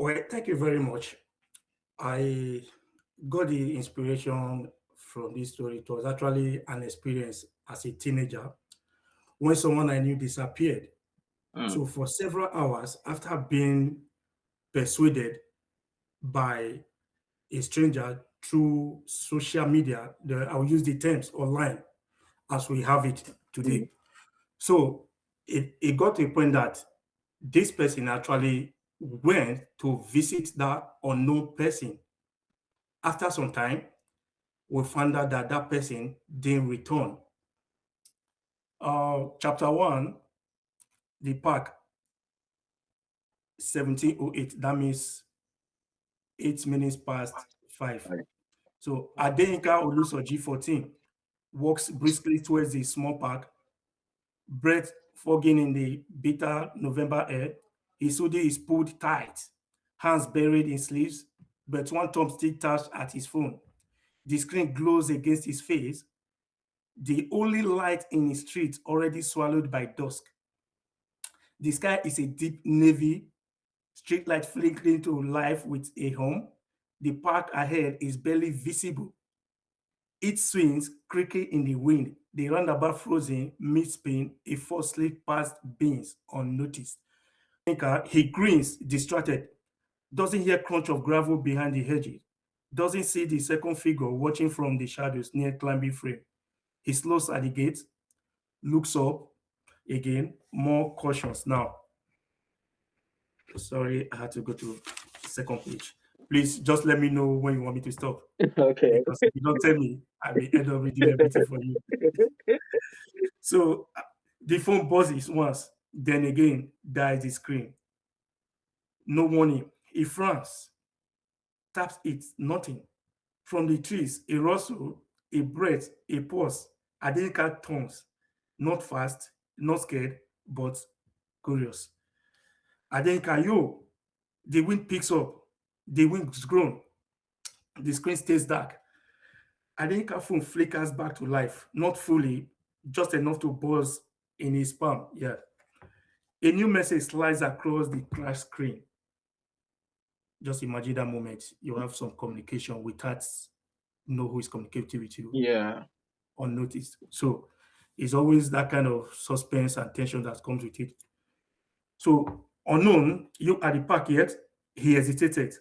Well, thank you very much. I got the inspiration from this story. It was actually an experience as a teenager when someone I knew disappeared. Mm. So, for several hours after being persuaded by a stranger through social media, I'll use the terms online as we have it Mm. today. So, it got to a point that this person actually went to visit that unknown person. After some time, we found out that that person didn't return. Chapter 1, the park, 1708. That means 8 minutes past 5. Right. So Adeyinka Olusoji 14 walks briskly towards the small park, breath fogging in the bitter November air. His hoodie is pulled tight, hands buried in sleeves, but one thumb still touched at his phone. The screen glows against his face, the only light in his street already swallowed by dusk. The sky is a deep navy, street light flickering to life with a hum. The park ahead is barely visible. It swings creaking in the wind. The roundabout frozen mid-spin, a force slid past beans unnoticed. He grins, distracted, doesn't hear crunch of gravel behind the hedges, doesn't see the second figure watching from the shadows near climbing frame. He slows at the gate, looks up again, more cautious now. Sorry, I had to go to the second page. Please just let me know when you want me to stop. Okay. Because if you don't tell me, I will end up reading everything for you. So the phone buzzes once, then again dies the screen. No warning. He frowns, taps it, nothing. From the trees, a rustle, a breath, a pause. Adenika turns, not fast, not scared, but curious. Adenika, yo, the wind picks up, the wind's grown, the screen stays dark. Adenika's phone flickers back to life, not fully, just enough to buzz in his palm. Yeah. A new message slides across the crash screen. Just imagine that moment. You have some communication without know who is communicating with you Yeah. unnoticed. So it's always that kind of suspense and tension that comes with it. So unknown, you at the park yet? He hesitated.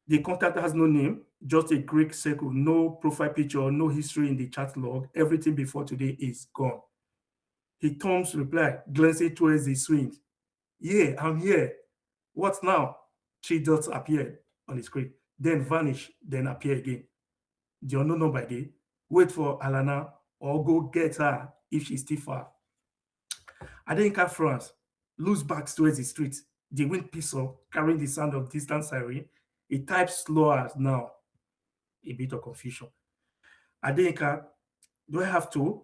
The contact has no name, just a Greek circle, no profile picture, no history in the chat log. Everything before today is gone. He Tom's reply, glancing towards the swing. Yeah, I'm here. What now? Three dots appeared on the screen, then vanish, then appear again. The unknown number again. Wait for Alana or go get her if she's still far. Adenka France looks back towards the street. The wind picks up, carrying the sound of distant siren. He types slower now. A bit of confusion. Adenka, do I have to?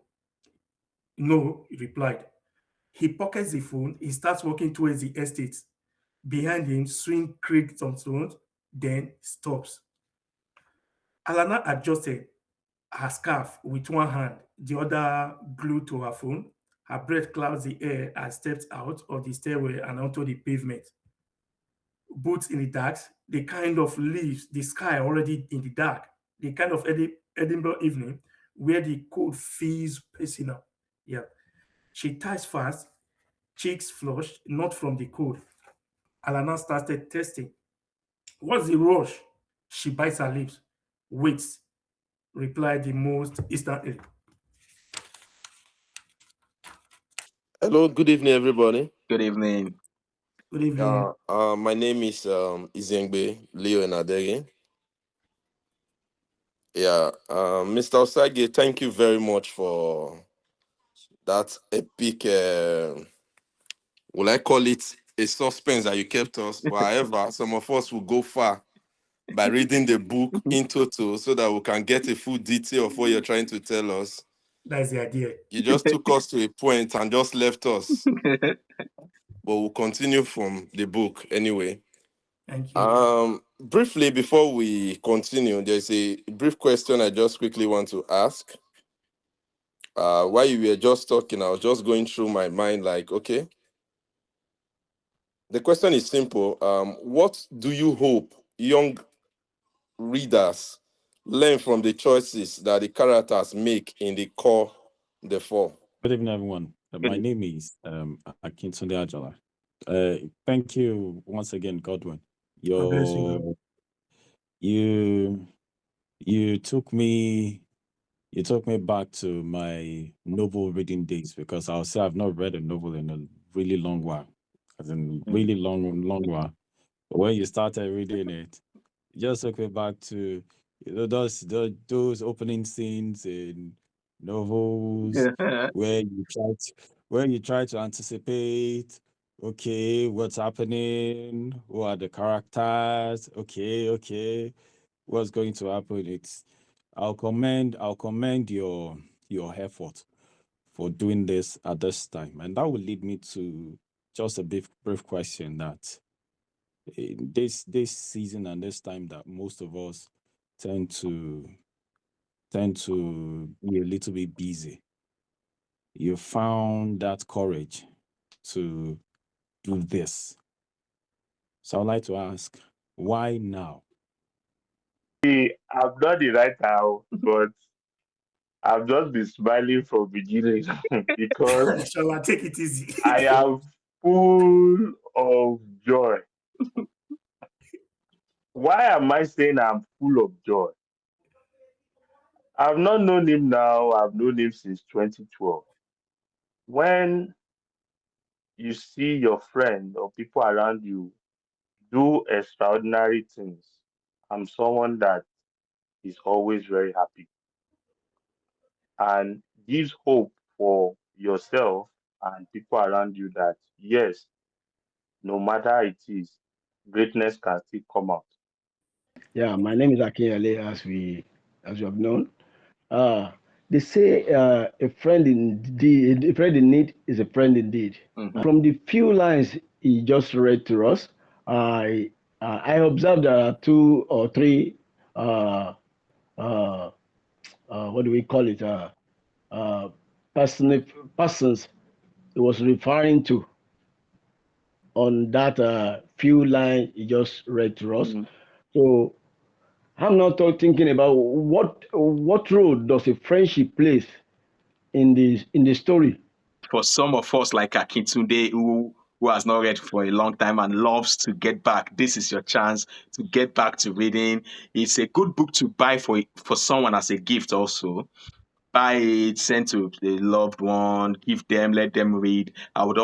No, he replied. He pockets the phone. He starts walking towards the estate. Behind him, swing creaks on stones, then stops. Alana adjusted her scarf with one hand, the other glued to her phone. Her breath clouds the air as steps out of the stairway and onto the pavement. Boots in the dark, the kind of leaves, the sky already in the dark, the kind of Edinburgh evening where the cold feels personal. Yeah. She ties fast, cheeks flushed, not from the cold. Alana started testing. What's the rush? She bites her lips. Waits, replied the most instantly. Hello, good evening, everybody. Good evening. Good evening. My name is Izengbe Leo Nadege. Yeah, Mr. Osagie, thank you very much for that epic. Will I call it a suspense that you kept us? But however, some of us will go far by reading the book in total so that we can get a full detail of what you're trying to tell us. That's the idea. You just took us to a point and just left us. But we'll continue from the book anyway. Thank you. Briefly, before we continue, there's a brief question I just quickly want to ask. While you were just talking, I was just going through my mind like, okay, The question is simple. What do you hope young readers learn from the choices that the characters make in the core the four? Good evening, everyone. My name is Akintunde Ajala. Thank you once again, Godwin. God bless you. You took me back to my novel reading days, because I'll say I've not read a novel in a really long while, as in really long while. But when you started reading it, it just took me back to those opening scenes in novels where you try to anticipate, okay, what's happening, who are the characters, okay, what's going to happen. I'll commend your effort for doing this at this time. And that will lead me to just a brief question that in this season and this time that most of us tend to be a little bit busy. You found that courage to do this. So I'd like to ask, why now? I'm not the writer, but I've just been smiling from beginning because Shall I take it easy? I am full of joy. Why am I saying I'm full of joy? I've not known him now. I've known him since 2012. When you see your friend or people around you do extraordinary things, I'm someone that is always very happy and gives hope for yourself and people around you that yes, no matter it is, greatness can still come out. Yeah, my name is Akinyele, as you have known. They say a friend in need is a friend indeed. From the few lines he just read to us, I observed there are two or three what do we call it? Persons he was referring to on that few line he just read to us. So I'm not thinking about what role does a friendship plays in the story. For some of us like Akintunde, who has not read for a long time and loves to get back, this is your chance to get back to reading. It's a good book to buy for someone as a gift also. Buy it, send to a loved one, give them, let them read. I would